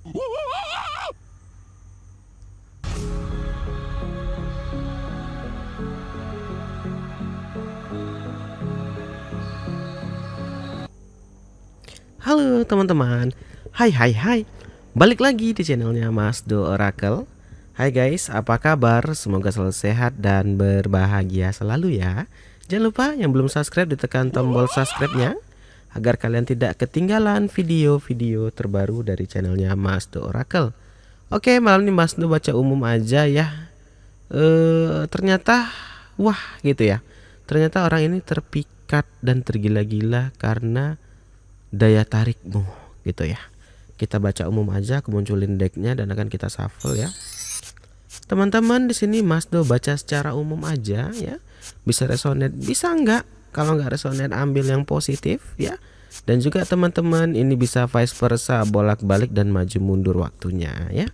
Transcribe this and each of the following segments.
Halo teman-teman, hai, balik lagi di channelnya Mas Do Oracle. Hai guys, apa kabar? Semoga selalu sehat dan berbahagia selalu ya. Jangan lupa yang belum subscribe ditekan tombol subscribe-nya agar kalian tidak ketinggalan video-video terbaru dari channelnya Mas Do Oracle. Oke, malam ini Mas Do baca umum aja ya. Ternyata wah gitu ya. Ternyata orang ini terpikat dan tergila-gila karena daya tarikmu gitu ya. Kita baca umum aja, aku munculin decknya dan akan kita shuffle ya. Teman-teman di sini Mas Do baca secara umum aja ya. Bisa resonate, bisa enggak. Kalau enggak resonate ambil yang positif ya. Dan juga teman-teman ini bisa vice versa, bolak-balik dan maju mundur waktunya ya.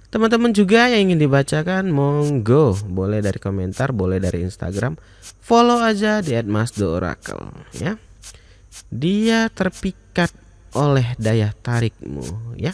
Teman-teman juga yang ingin dibacakan monggo, boleh dari komentar, boleh dari Instagram. Follow aja di @masdooracle ya. Dia terpikat oleh daya tarikmu ya.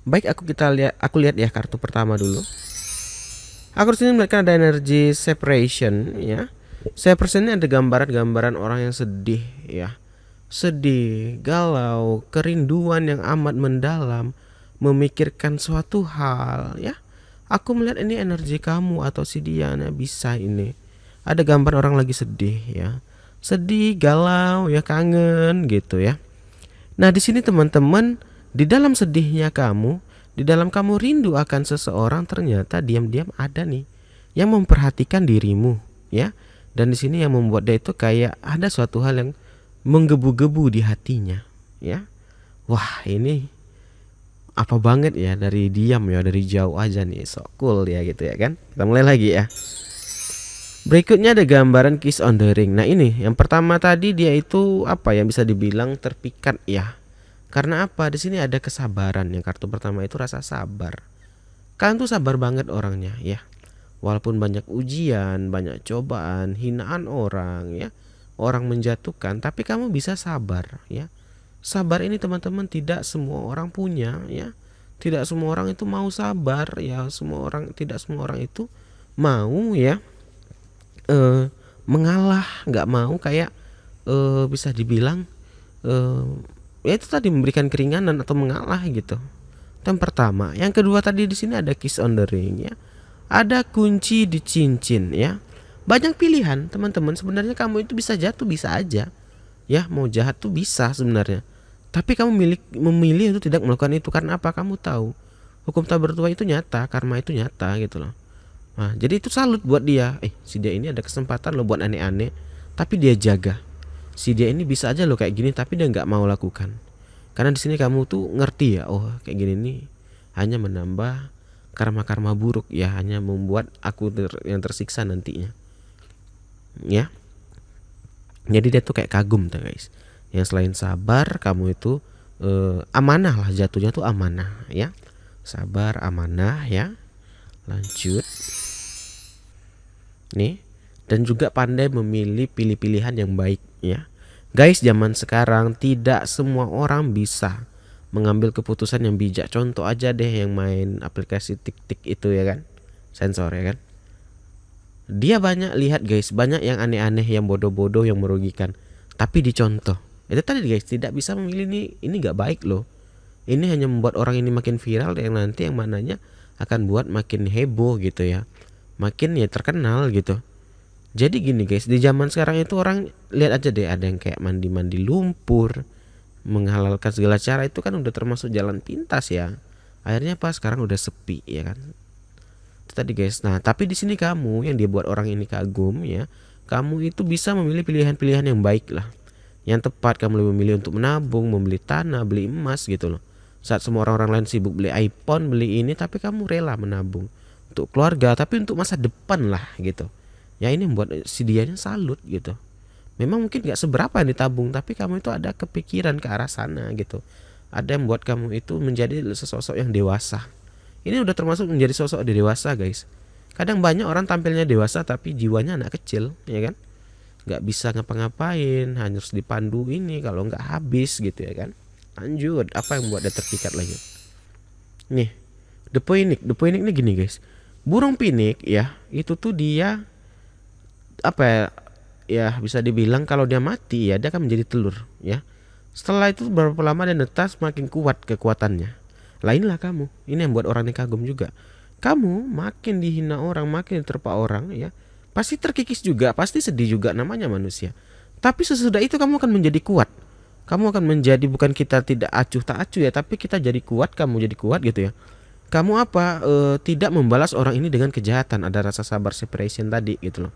Baik, aku lihat ya kartu pertama dulu. Aku di sini melihat ada energi separation ya. Separation ini ada gambaran-gambaran orang yang sedih ya. Sedih, galau, kerinduan yang amat mendalam, memikirkan suatu hal ya. Aku melihat ini energi kamu atau si Diana bisa ini. Ada gambar orang lagi sedih ya. Sedih, galau, ya kangen gitu ya. Nah, di sini teman-teman, di dalam sedihnya kamu, di dalam kamu rindu akan seseorang, ternyata diam-diam ada nih yang memperhatikan dirimu ya. Dan di sini yang membuat dia itu kayak ada suatu hal yang menggebu-gebu di hatinya ya. Wah, ini apa banget ya, dari diam ya, dari jauh aja nih, so cool ya gitu ya kan. Kita mulai lagi ya. Berikutnya ada gambaran kiss on the ring. Nah ini yang pertama tadi dia itu apa ya, bisa dibilang terpikat ya. Karena apa? Di sini ada kesabaran. Yang kartu pertama itu rasa sabar. Kalian tuh sabar banget orangnya ya. Walaupun banyak ujian, banyak cobaan, hinaan orang ya, orang menjatuhkan, tapi kamu bisa sabar ya. Sabar ini teman-teman tidak semua orang punya ya. Tidak semua orang itu mau sabar ya. Tidak semua orang itu mau ya mengalah, nggak mau kayak bisa dibilang ya itu tadi memberikan keringanan atau mengalah gitu. Itu yang pertama. Yang kedua tadi di sini ada kiss on the ring ya. Ada kunci di cincin ya. Banyak pilihan teman-teman. Sebenarnya kamu itu bisa jatuh, bisa aja ya. Mau jahat tuh bisa sebenarnya. Tapi kamu memilih untuk tidak melakukan itu karena apa? Kamu tahu hukum tak bertuah itu nyata, karma itu nyata gitu loh. Nah, jadi itu salut buat dia. Si dia ini ada kesempatan loh buat aneh-aneh, tapi dia jaga. Si dia ini bisa aja loh kayak gini, tapi dia nggak mau lakukan. Karena di sini kamu tuh ngerti ya, oh kayak gini nih hanya menambah karma-karma buruk ya, hanya membuat aku yang tersiksa nantinya. Ya. Jadi dia tuh kayak kagum tuh guys. Yang selain sabar, kamu itu amanah lah, jatuhnya tuh amanah ya. Sabar, amanah ya. Lanjut nih, dan juga pandai memilih pilih-pilihan yang baik ya. Guys, zaman sekarang tidak semua orang bisa mengambil keputusan yang bijak. Contoh aja deh yang main aplikasi tik-tik itu ya kan, sensor ya kan. Dia banyak lihat guys, banyak yang aneh-aneh, yang bodoh-bodoh, yang merugikan. Tapi dicontoh. Itu tadi guys, tidak bisa memilih nih, ini nggak baik loh. Ini hanya membuat orang ini makin viral, yang nanti yang mananya akan buat makin heboh gitu ya, makin ya terkenal gitu. Jadi gini guys, di zaman sekarang itu orang lihat aja deh, ada yang kayak mandi-mandi lumpur, menghalalkan segala cara, itu kan udah termasuk jalan pintas ya. Akhirnya pas sekarang udah sepi ya kan. Itu tadi guys. Nah, tapi di sini kamu yang dia buat orang ini kagum ya, kamu itu bisa memilih pilihan-pilihan yang baik lah, yang tepat. Kamu lebih memilih untuk menabung, membeli tanah, beli emas gitu loh. Saat semua orang-orang lain sibuk beli iPhone, beli ini, tapi kamu rela menabung untuk keluarga, tapi untuk masa depan lah gitu. Ya ini membuat si dianya salut gitu. Memang mungkin gak seberapa yang ditabung, tapi kamu itu ada kepikiran ke arah sana gitu. Ada yang membuat kamu itu menjadi sosok yang dewasa. Ini udah termasuk menjadi sosok dewasa guys. Kadang banyak orang tampilnya dewasa tapi jiwanya anak kecil ya kan. Gak bisa ngapa-ngapain, hanya harus dipandu ini, kalau nggak habis gitu ya kan. Lanjut, apa yang membuat dia terpikat lagi? Nih, the point ini gini guys. Burung pinik ya, itu tuh dia apa ya? Ya bisa dibilang kalau dia mati ya dia akan menjadi telur ya. Setelah itu berapa lama dia netas makin kuat kekuatannya. Lainlah kamu. Ini yang buat orang ini kagum juga. Kamu makin dihina orang, makin diterpa orang ya. Pasti terkikis juga, pasti sedih juga, namanya manusia. Tapi sesudah itu kamu akan menjadi kuat. Kamu akan menjadi, bukan kita tidak acuh tak acuh ya, tapi kita jadi kuat, kamu jadi kuat gitu ya. Kamu apa tidak membalas orang ini dengan kejahatan, ada rasa sabar separation tadi gitu loh.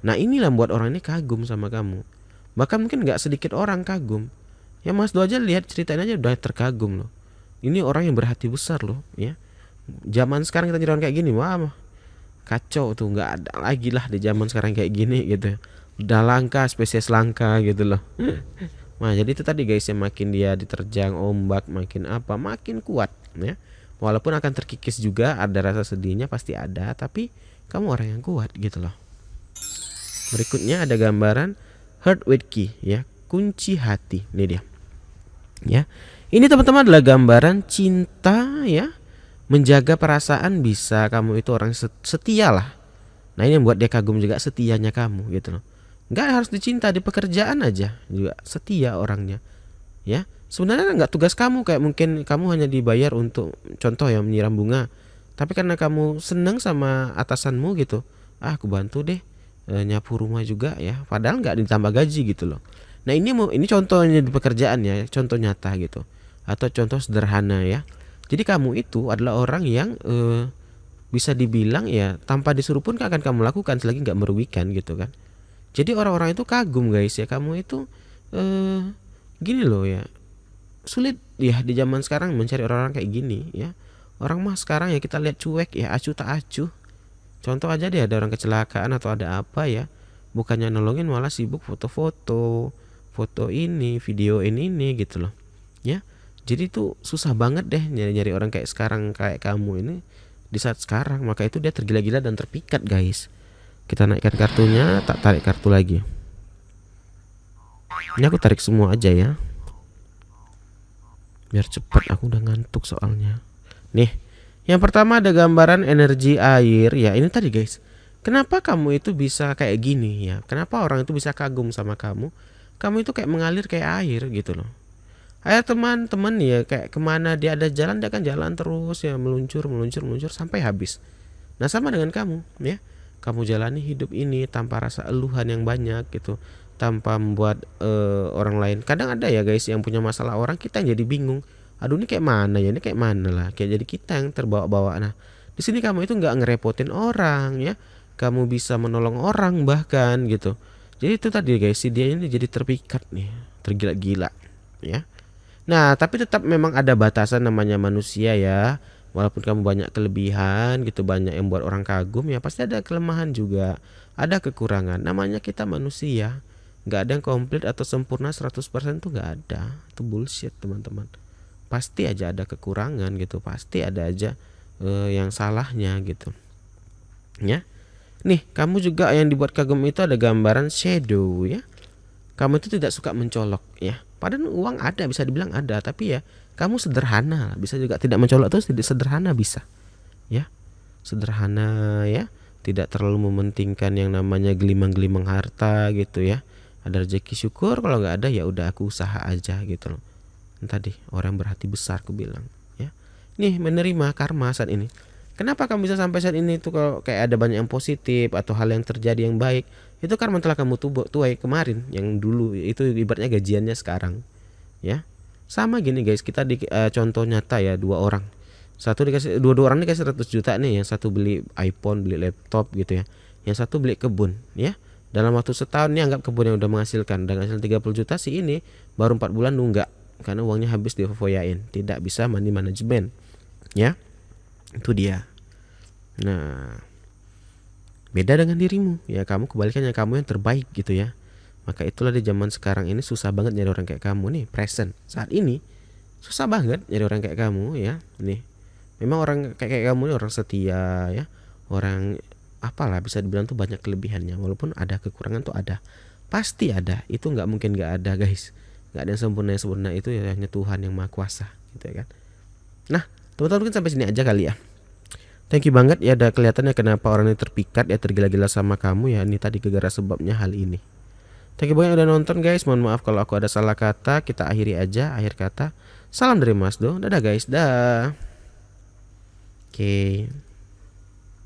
Nah inilah buat orang ini kagum sama kamu. Bahkan mungkin nggak sedikit orang kagum. Ya Mas Do aja lihat ceritanya aja udah terkagum loh. Ini orang yang berhati besar loh ya. Zaman sekarang kita jadi orang kayak gini, wah kacau tuh, nggak ada lagi lah di zaman sekarang kayak gini gitu. Udah langka, spesies langka gitu loh. Nah jadi itu tadi guys, yang makin dia diterjang ombak, makin apa, makin kuat ya. Walaupun akan terkikis juga, ada rasa sedihnya pasti ada, tapi kamu orang yang kuat gitu loh. Berikutnya ada gambaran heart with key ya, kunci hati. Ini dia. Ya. Ini teman-teman adalah gambaran cinta ya. Menjaga perasaan, bisa kamu itu orang setia lah. Nah ini yang buat dia kagum juga, setianya kamu gitu loh. Nggak harus dicinta, di pekerjaan aja juga setia orangnya ya. Sebenarnya nggak tugas kamu, kayak mungkin kamu hanya dibayar untuk contoh ya menyiram bunga, tapi karena kamu seneng sama atasanmu gitu, aku bantu deh nyapu rumah juga ya, padahal nggak ditambah gaji gitu loh. Nah ini contohnya di pekerjaan ya, contoh nyata gitu, atau contoh sederhana ya. Jadi kamu itu adalah orang yang bisa dibilang ya tanpa disuruh pun akan kamu lakukan selagi nggak merugikan gitu kan. Jadi orang-orang itu kagum guys ya, kamu itu gini loh ya. Sulit ya di zaman sekarang mencari orang-orang kayak gini ya. Orang mah sekarang ya kita lihat cuek ya, acuh tak acuh. Contoh aja deh, ada orang kecelakaan atau ada apa ya, bukannya nolongin malah sibuk foto-foto, foto ini, video ini gitu loh ya. Jadi tuh susah banget deh nyari-nyari orang kayak sekarang, kayak kamu ini di saat sekarang. Maka itu dia tergila-gila dan terpikat guys. Kita naikkan kartunya, tak tarik kartu lagi. Ini aku tarik semua aja ya, biar cepat, aku udah ngantuk soalnya. Nih, yang pertama ada gambaran energi air ya. Ini tadi guys, kenapa kamu itu bisa kayak gini ya, kenapa orang itu bisa kagum sama kamu. Kamu itu kayak mengalir kayak air gitu loh. Air teman-teman ya, kayak kemana dia ada jalan, dia akan jalan terus ya, meluncur sampai habis. Nah sama dengan kamu ya, kamu jalani hidup ini tanpa rasa eluhan yang banyak gitu, tanpa membuat orang lain. Kadang ada ya guys yang punya masalah orang, kita yang jadi bingung. Aduh ini kayak mana ya, ini kayak mana lah, kayak jadi kita yang terbawa-bawa. Nah di sini kamu itu nggak ngerepotin orang ya, kamu bisa menolong orang bahkan gitu. Jadi itu tadi guys, si dia ini jadi terpikat nih, tergila-gila ya. Nah tapi tetap memang ada batasan, namanya manusia ya. Walaupun kamu banyak kelebihan gitu, banyak yang buat orang kagum ya, pasti ada kelemahan juga, ada kekurangan. Namanya kita manusia, nggak ada yang komplit atau sempurna 100% tuh nggak ada. Itu bullshit teman-teman. Pasti aja ada kekurangan gitu, pasti ada aja yang salahnya gitu ya. Nih kamu juga yang dibuat kagum itu ada gambaran shadow ya. Kamu itu tidak suka mencolok ya, padahal uang ada, bisa dibilang ada, tapi ya kamu sederhana. Bisa juga tidak mencolok tuh sederhana, bisa ya, sederhana ya, tidak terlalu mementingkan yang namanya gelimang-gelimang harta gitu ya. Ada rezeki syukur, kalau nggak ada ya udah aku usaha aja gitu loh. Tadi orang berhati besar aku bilang ya. Nih menerima karma saat ini. Kenapa kamu bisa sampai saat ini tuh, kalau kayak ada banyak yang positif atau hal yang terjadi yang baik, itu karena telah kamu tuai kemarin, yang dulu itu ibaratnya gajiannya sekarang ya. Sama gini guys, kita di contoh nyata ya, dua orang, satu dikasih, dua orang dikasih 100 juta nih, yang satu beli iPhone, beli laptop gitu ya, yang satu beli kebun ya. Dalam waktu setahun nih, anggap kebun yang udah menghasilkan, dan hasil 30 juta, si ini baru 4 bulan nunggak karena uangnya habis difoyain, tidak bisa money management ya. Itu dia. Nah beda dengan dirimu ya, kamu kebalikannya, kamu yang terbaik gitu ya. Maka itulah di zaman sekarang ini susah banget nyari orang kayak kamu nih, present saat ini susah banget nyari orang kayak kamu ya. Nih memang orang kayak kamu nih orang setia ya, orang apalah bisa dibilang tuh banyak kelebihannya. Walaupun ada kekurangan tuh ada, pasti ada, itu nggak mungkin nggak ada guys. Nggak ada yang sempurna, itu ya hanya Tuhan yang maha kuasa gitu ya kan. Nah Teman-teman mungkin sampai sini aja kali ya. Thank you banget ya, ada kelihatannya kenapa orang ini terpikat ya, tergila-gila sama kamu ya. Ini tadi gara-gara sebabnya hal ini. Thank you banget udah nonton guys. Mohon maaf kalau aku ada salah kata. Kita akhiri aja akhir kata. Salam dari Mas Do. Dadah guys. Dah. Oke.